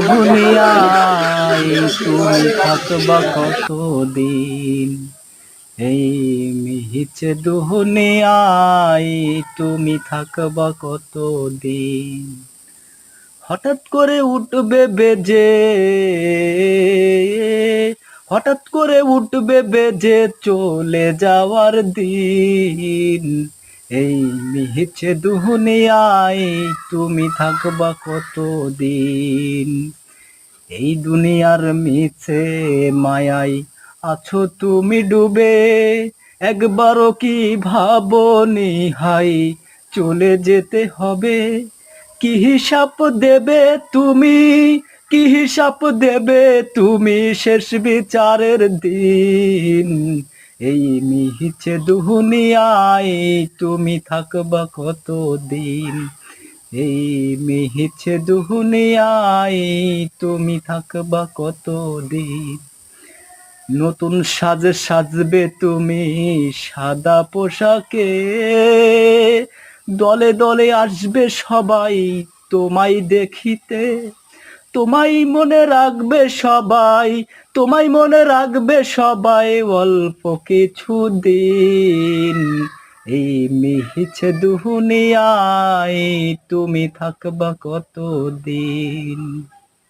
দুনিয়ায় তুমি থাকবা কতদিন, এই মিহিছে দুনিয়ায় তুমি থাকবা কতদিন। হঠাৎ করে উঠবে বেজে, হঠাৎ করে উঠবে বেজে চলে যাওয়ার দিন, এই মিহিছে দুনিয়ায় তুমি থাকবা কতদিন। এই দুনিয়ার মিছে মায়ায় আছো তুমি ডুবে, একবারও কি ভাবনি হাই চলে যেতে হবে। কি হিসাব দেবে তুমি, কি হিসাব দেবে তুমি শেষ বিচারের দিন, এই মিহিছে দুনিয়ায় তুমি থাকবা কতদিন, এই মিহিছে দুনিয়ায় তুমি থাকবা কতদিন। নতুন সাজে সাজবে তুমি সাদা পোশাকে, দলে দলে আসবে সবাই তোমায় দেখিতে, তোমায় মনে রাখবে সবাই, তোমায় মনে রাখবে সবাই অল্প কিছু দিন, এই মিহিছে দুনিয়ায় তুমি থাকবা কতদিন।